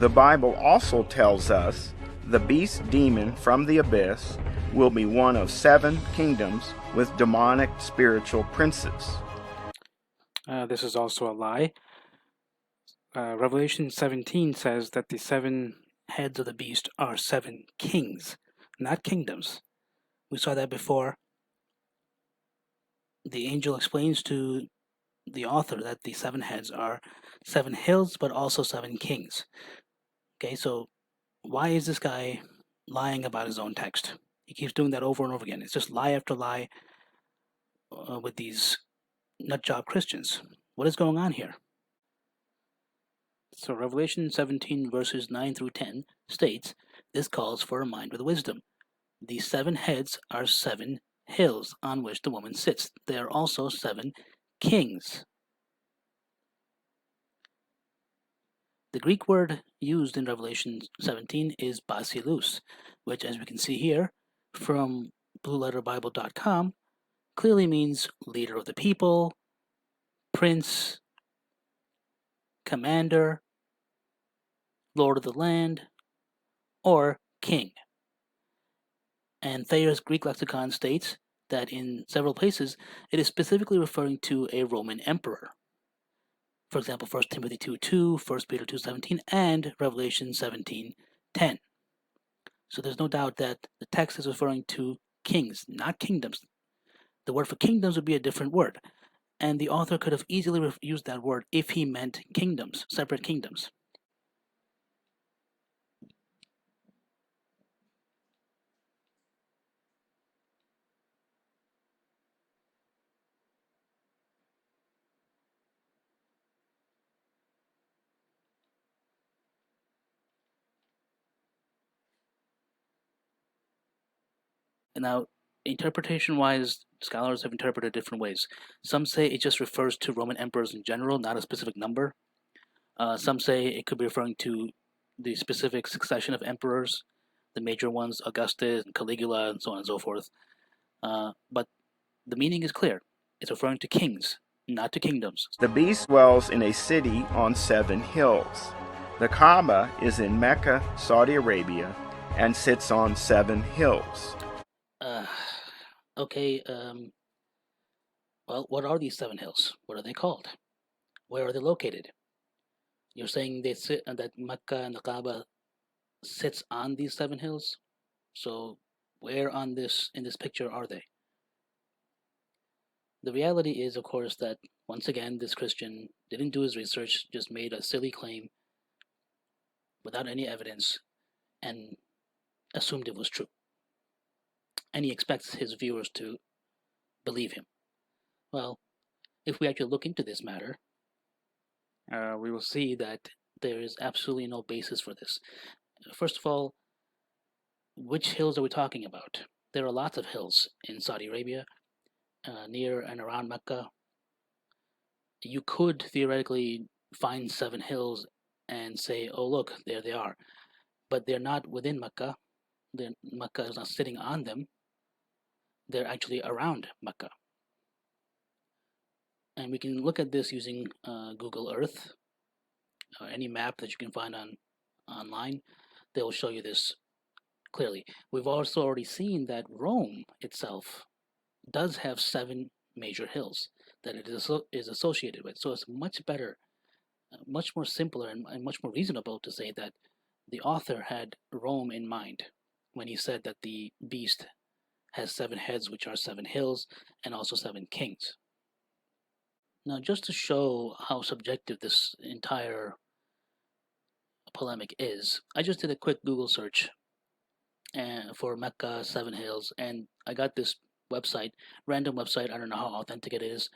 The Bible also tells us the beast demon from the abyss will be one of 7 kingdoms with demonic spiritual princes. This is also a lie. Revelation 17 says that the 7 heads of the beast are 7 kings, not kingdoms. We saw that before. The angel explains to the author that the 7 heads are 7 hills, but also 7 kings. Okay, so why is this guy lying about his own text? He keeps doing that over and over again. It's just lie after lie with these nutjob Christians. What is going on here? So Revelation 17 verses 9 through 10 states, this calls for a mind with wisdom. The 7 heads are 7 hills on which the woman sits. They are also 7 kings. The Greek word used in Revelation 17 is basilus, which, as we can see here from blueletterbible.com, clearly means leader of the people, prince, commander, lord of the land, or king. And Thayer's Greek lexicon states that in several places it is specifically referring to a Roman emperor. For example, 1 Timothy 2:2, 1 Peter 2:17, and Revelation 17:10. So there's no doubt that the text is referring to kings, not kingdoms. The word for kingdoms would be a different word, and the author could have easily used that word if he meant kingdoms, separate kingdoms. Now, interpretation-wise, scholars have interpreted different ways. Some say it just refers to Roman emperors in general, not a specific number. Some say it could be referring to the specific succession of emperors, the major ones, Augustus and Caligula, and so on and so forth. But the meaning is clear. It's referring to kings, not to kingdoms. The beast dwells in a city on 7 hills. The Kaaba is in Mecca, Saudi Arabia, and sits on 7 hills. Okay, well, what are these 7 hills? What are they called? Where are they located? You're saying they sit that Mecca and the Kaaba sits on these 7 hills? So where in this picture are they? The reality is, of course, that once again this Christian didn't do his research, just made a silly claim without any evidence and assumed it was true. And he expects his viewers to believe him. Well, if we actually look into this matter, we will see that there is absolutely no basis for this. First of all, which hills are we talking about? There are lots of hills in Saudi Arabia, near and around Mecca. You could theoretically find 7 hills and say, oh, look, there they are. But they're not within Mecca. Mecca is not sitting on them. They're actually around Mecca. And we can look at this using Google Earth, or any map that you can find online. They will show you this clearly. We've also already seen that Rome itself does have 7 major hills that it is associated with. So it's much better, much more simpler, and much more reasonable to say that the author had Rome in mind when he said that the beast has 7 heads, which are 7 hills, and also 7 kings. Now, just to show how subjective this entire polemic is, I just did a quick Google search for Mecca 7 hills, and I got this website, random website. I don't know how authentic it is,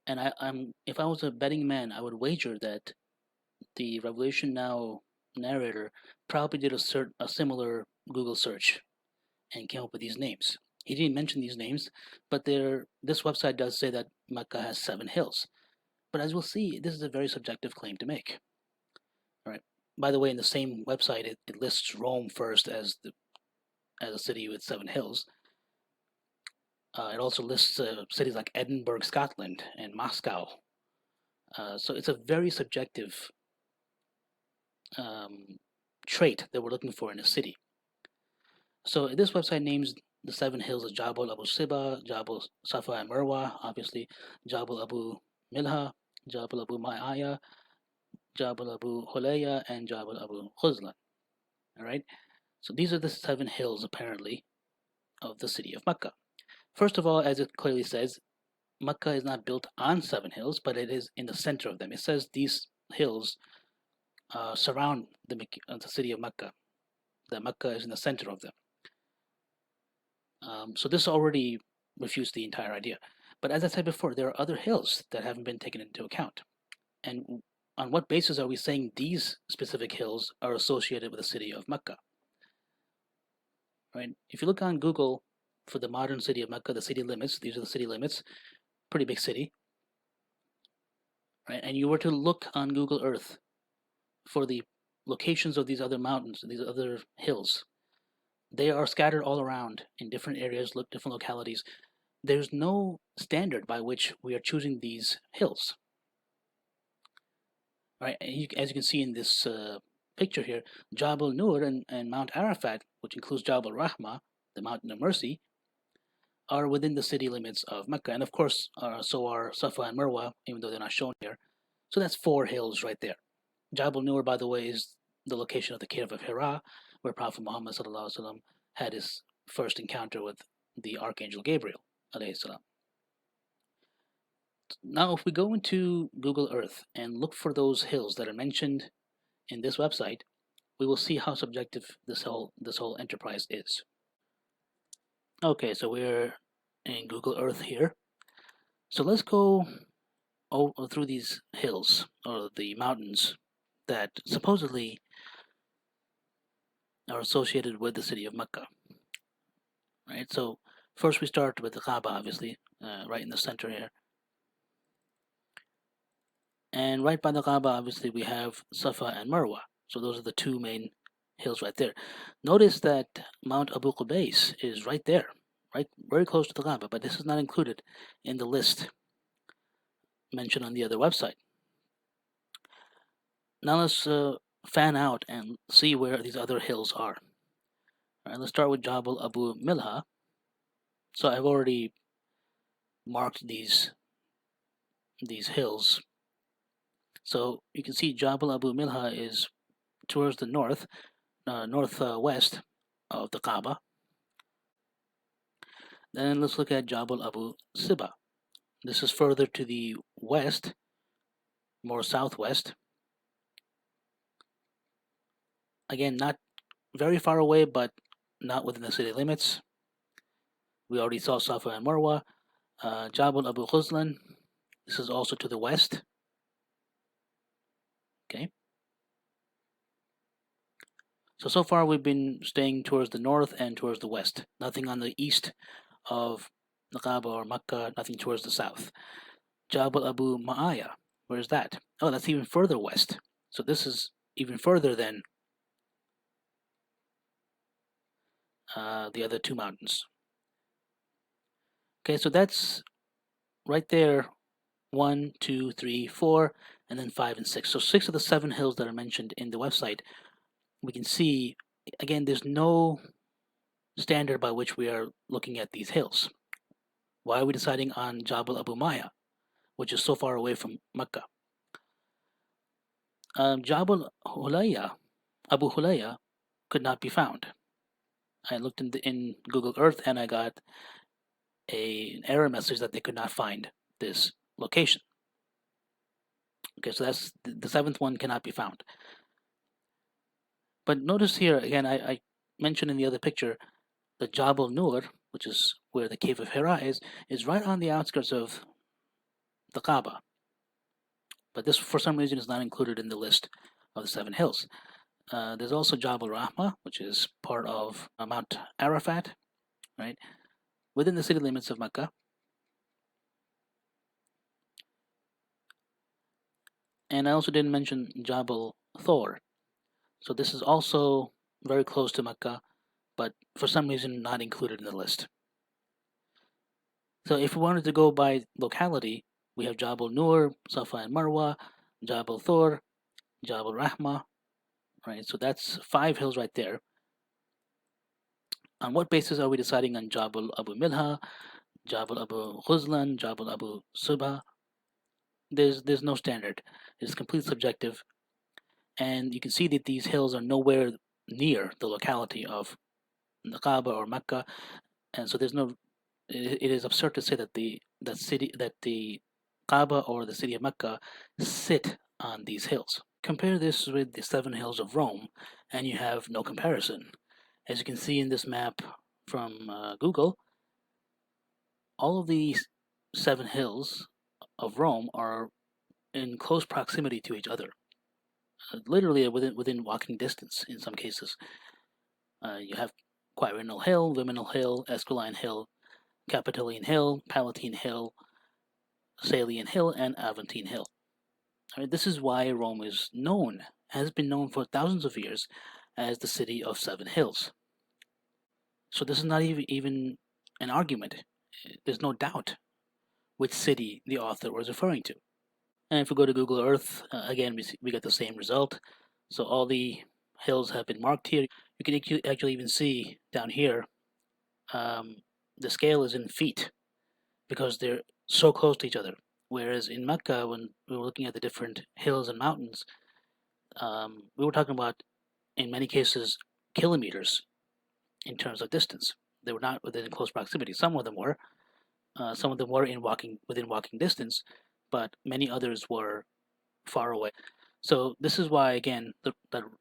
and if I was a betting man, I would wager that the Revelation Now narrator probably did a similar Google search and came up with these names. He didn't mention these names, but this website does say that Mecca has 7 hills. But as we'll see, this is a very subjective claim to make. All right. By the way, in the same website, it lists Rome first as a city with 7 hills. It also lists cities like Edinburgh, Scotland, and Moscow. So it's a very subjective trait that we're looking for in a city. So this website names the 7 hills as Jabal Abu Siba, Jabal Safa and Marwa, obviously, Jabal Abu Milha, Jabal Abu Ma'aya, Jabal Abu Hulaya, and Jabal Abu Khuzlan. All right. So these are the 7 hills, apparently, of the city of Mecca. First of all, as it clearly says, Mecca is not built on 7 hills, but it is in the center of them. It says these hills surround the city of Mecca, that Mecca is in the center of them. So this already refutes the entire idea. But as I said before, there are other hills that haven't been taken into account. And on what basis are we saying these specific hills are associated with the city of Mecca? Right? If you look on Google for the modern city of Mecca, the city limits, these are the city limits, pretty big city, right? And you were to look on Google Earth for the locations of these other mountains, these other hills, they are scattered all around in different areas, different localities. There's no standard by which we are choosing these hills. Right? And as you can see in this picture here, Jabal Nur and Mount Arafat, which includes Jabal Rahma, the Mountain of Mercy, are within the city limits of Mecca. And of course, so are Safa and Marwa, even though they're not shown here. So that's 4 hills right there. Jabal Nur, by the way, is the location of the cave of Hira, where Prophet Muhammad had his first encounter with the Archangel Gabriel. Now, if we go into Google Earth and look for those hills that are mentioned in this website, we will see how subjective this whole enterprise is. Okay, so we're in Google Earth here. So let's go through these hills or the mountains that supposedly are associated with the city of Mecca. Right. So first we start with the Kaaba, obviously, right in the center here. And right by the Kaaba, obviously, we have Safa and Marwa. So those are the 2 main hills right there. Notice that Mount Abu Qubais is right there, right, very close to the Kaaba, but this is not included in the list mentioned on the other website. Now let's fan out and see where these other hills are. All right, let's start with Jabal Abu Milha. So I've already marked these hills. So you can see Jabal Abu Milha is towards the northwest of the Kaaba. Then let's look at Jabal Abu Siba. This is further to the west, more southwest. Again, not very far away, but not within the city limits. We already saw Safa and Marwa. Jabal Abu Khuzlan. This is also to the west. Okay. So far we've been staying towards the north and towards the west. Nothing on the east of the Kaaba or Mecca, nothing towards the south. Jabal Abu Ma'aya, where's that? Oh, that's even further west. So this is even further than the other 2 mountains. Okay, so that's right there, 1, 2, 3, 4, and then 5 and 6. So 6 of the 7 hills that are mentioned in the website, we can see, again, there's no standard by which we are looking at these hills. Why are we deciding on Jabal Abu Maya, which is so far away from Mecca? Jabal Hulaya, Abu Hulaya, could not be found. I looked in Google Earth and I got an error message that they could not find this location. Okay, so that's the 7th one cannot be found. But notice here again, I mentioned in the other picture, the Jabal Nur, which is where the cave of Hira is right on the outskirts of the Kaaba. But this, for some reason, is not included in the list of the 7 hills. There's also Jabal Rahma, which is part of Mount Arafat, right, within the city limits of Mecca. And I also didn't mention Jabal Thor. So this is also very close to Mecca, but for some reason not included in the list. So if we wanted to go by locality, we have Jabal Nur, Safa and Marwa, Jabal Thor, Jabal Rahma, right? So that's 5 hills right there. On what basis are we deciding on Jabal Abu Milha, Jabal Abu Ghuzlan, Jabal Abu Subha? There's no standard. It's completely subjective, and you can see that these hills are nowhere near the locality of the Kaaba or Mecca, and so there's no. It is absurd to say that the Kaaba or the city of Mecca sit on these hills. Compare this with the 7 hills of Rome, and you have no comparison. As you can see in this map from Google, all of these 7 hills of Rome are in close proximity to each other, literally within walking distance in some cases. You have Quirinal Hill, Viminal Hill, Esquiline Hill, Capitoline Hill, Palatine Hill, Salian Hill, and Aventine Hill. This is why Rome has been known for thousands of years as the city of 7 hills. So this is not even an argument. There's no doubt which city the author was referring to. And if we go to Google Earth, again, we get the same result. So all the hills have been marked here. You can actually even see down here, the scale is in feet because they're so close to each other. Whereas in Mecca, when we were looking at the different hills and mountains, we were talking about, in many cases, kilometers in terms of distance. They were not within close proximity. Some of them were. Some of them were within walking distance, but many others were far away. So this is why, again,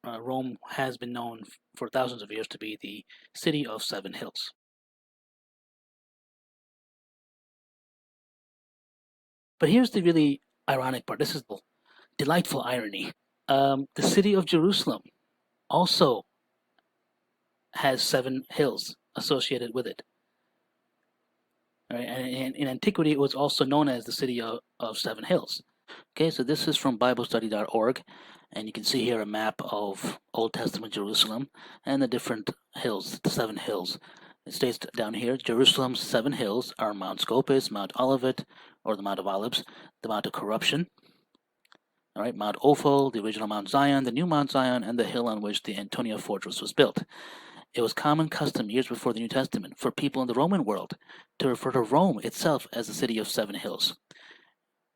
Rome has been known for thousands of years to be the city of 7 hills. But here's the really ironic part. This is the delightful irony. The city of Jerusalem also has 7 hills associated with it. Right? And in antiquity, it was also known as the city of 7 hills. Okay, so this is from BibleStudy.org, and you can see here a map of Old Testament Jerusalem and the different hills, the 7 hills. It states down here, Jerusalem's 7 hills are Mount Scopus, Mount Olivet, or the Mount of Olives, the Mount of Corruption, all right, Mount Ophel, the original Mount Zion, the new Mount Zion, and the hill on which the Antonia fortress was built. It was common custom years before the New Testament for people in the Roman world to refer to Rome itself as the city of 7 hills.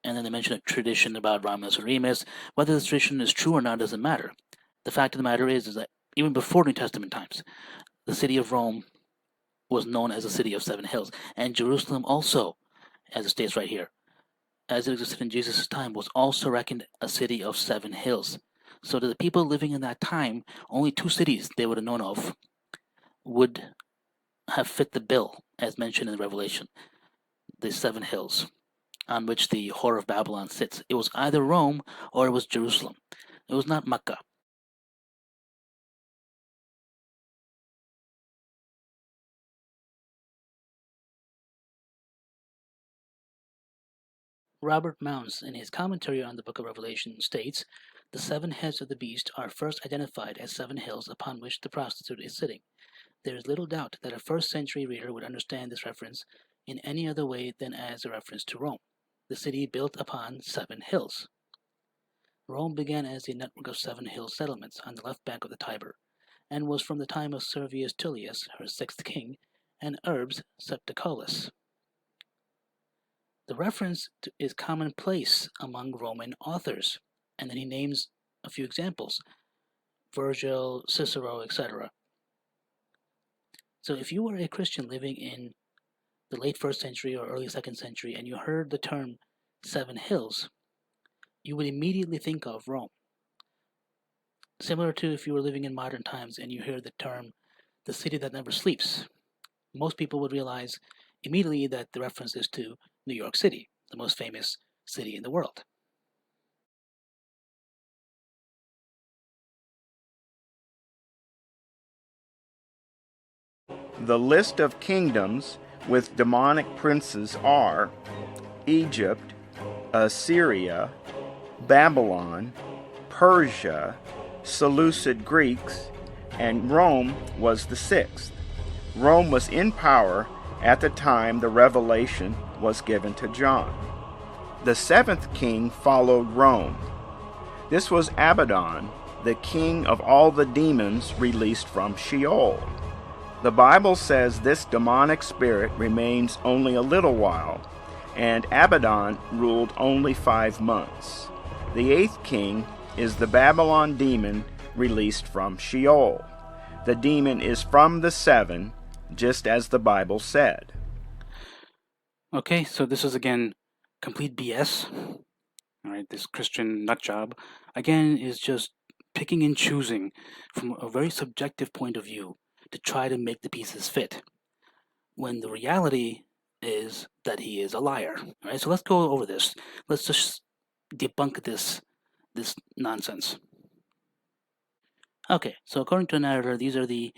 And then they mention a tradition about Romulus and Remus. Whether this tradition is true or not doesn't matter. The fact of the matter is that even before New Testament times, the city of Rome was known as the city of 7 hills. And Jerusalem also, as it states right here, as it existed in Jesus' time, was also reckoned a city of 7 hills. So to the people living in that time, only 2 cities they would have known of would have fit the bill, as mentioned in Revelation, the 7 hills on which the Whore of Babylon sits. It was either Rome or it was Jerusalem. It was not Mecca. Robert Mounce, in his commentary on the Book of Revelation, states, "The 7 heads of the beast are first identified as 7 hills upon which the prostitute is sitting. There is little doubt that a first-century reader would understand this reference in any other way than as a reference to Rome, the city built upon 7 hills. Rome began as a network of 7 hill settlements on the left bank of the Tiber, and was from the time of Servius Tullius, her 6th king, and Urbs Septicolus. The reference is commonplace among Roman authors," and then he names a few examples, Virgil, Cicero, etc. So if you were a Christian living in the late 1st century or early 2nd century and you heard the term 7 hills, you would immediately think of Rome. Similar to if you were living in modern times and you hear the term the city that never sleeps, most people would realize immediately that the reference is to New York City, the most famous city in the world. The list of kingdoms with demonic princes are Egypt, Assyria, Babylon, Persia, Seleucid Greeks, and Rome was the 6th. Rome was in power at the time the revelation was given to John. The 7th king followed Rome. This was Abaddon, the king of all the demons released from Sheol. The Bible says this demonic spirit remains only a little while, and Abaddon ruled only 5 months. The 8th king is the Babylon demon released from Sheol. The demon is from the 7, just as the Bible said. Okay, so this is again complete BS. All right, this Christian nutjob again is just picking and choosing from a very subjective point of view to try to make the pieces fit, when the reality is that he is a liar. All right, so let's go over this. Let's just debunk this nonsense. Okay, so according to the narrator, these are the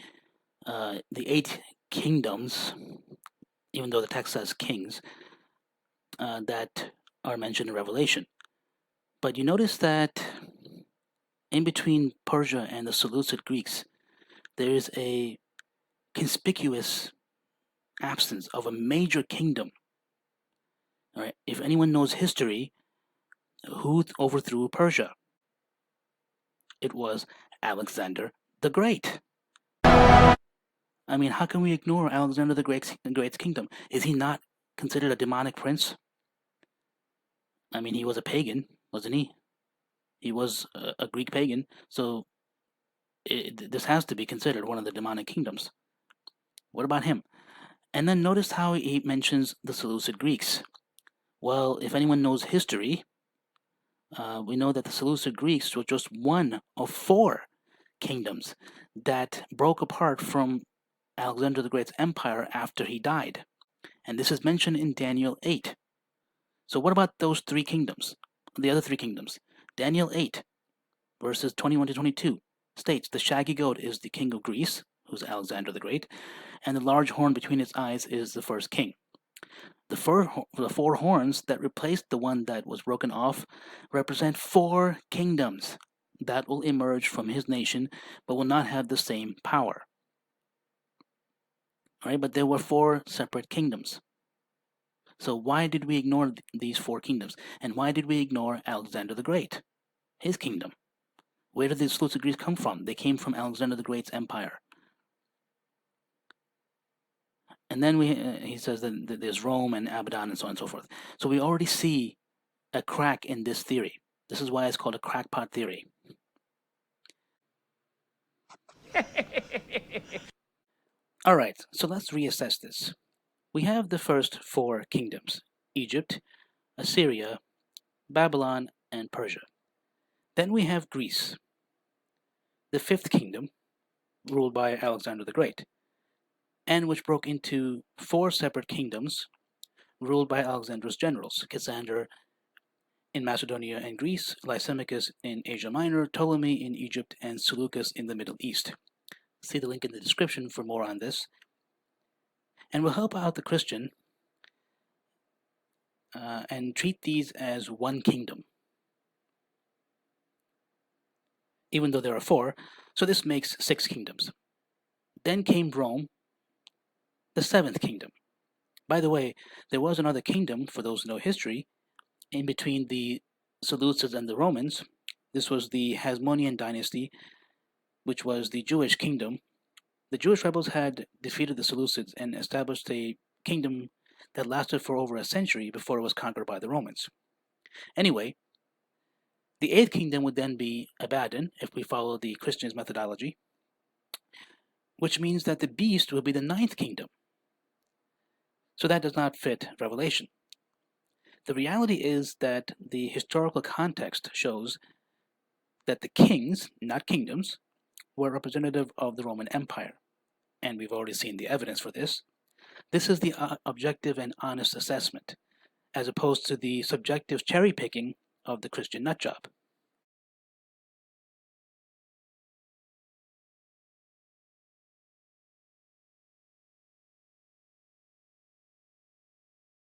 8 kingdoms, even though the text says kings, that are mentioned in Revelation. But you notice that in between Persia and the Seleucid Greeks, there is a conspicuous absence of a major kingdom. All right, if anyone knows history, who overthrew Persia? It was Alexander the Great. I mean, how can we ignore Alexander the Great's kingdom? Is he not considered a demonic prince? I mean, he was a pagan, wasn't he? He was a Greek pagan, so this has to be considered one of the demonic kingdoms. What about him? And then notice how he mentions the Seleucid Greeks. Well, if anyone knows history, we know that the Seleucid Greeks were just one of 4 kingdoms that broke apart from Alexander the Great's empire after he died. And this is mentioned in Daniel 8. So what about those 3 kingdoms? The other 3 kingdoms. Daniel 8, verses 21 to 22, states the shaggy goat is the king of Greece, who's Alexander the Great, and the large horn between its eyes is the first king. The 4 horns that replaced the one that was broken off represent 4 kingdoms that will emerge from his nation, but will not have the same power. All right, but there were 4 separate kingdoms. So why did we ignore these 4 kingdoms? And why did we ignore Alexander the Great, his kingdom? Where did the Seleucid Greeks come from? They came from Alexander the Great's empire. And then he says that there's Rome and Abaddon and so on and so forth. So we already see a crack in this theory. This is why it's called a crackpot theory. All right, so let's reassess this. We have the first 4 kingdoms: Egypt, Assyria, Babylon, and Persia. Then we have Greece, the 5th kingdom, ruled by Alexander the Great, and which broke into 4 separate kingdoms ruled by Alexander's generals: Cassander in Macedonia and Greece, Lysimachus in Asia Minor, Ptolemy in Egypt, and Seleucus in the Middle East. See the link in the description for more on this. And we'll help out the Christian and treat these as one kingdom, even though there are 4, so this makes 6 kingdoms. Then came Rome, the 7th kingdom. By the way, there was another kingdom, for those who know history, in between the Seleucids and the Romans. This was the Hasmonean dynasty, which was the Jewish kingdom. The Jewish rebels had defeated the Seleucids and established a kingdom that lasted for over a century before it was conquered by the Romans. Anyway, the 8th kingdom would then be Abaddon, if we follow the Christian's methodology, which means that the beast will be the 9th kingdom. So that does not fit Revelation. The reality is that the historical context shows that the kings, not kingdoms, were representative of the Roman Empire, and we've already seen the evidence for this. This is the objective and honest assessment, as opposed to the subjective cherry-picking of the Christian nutjob.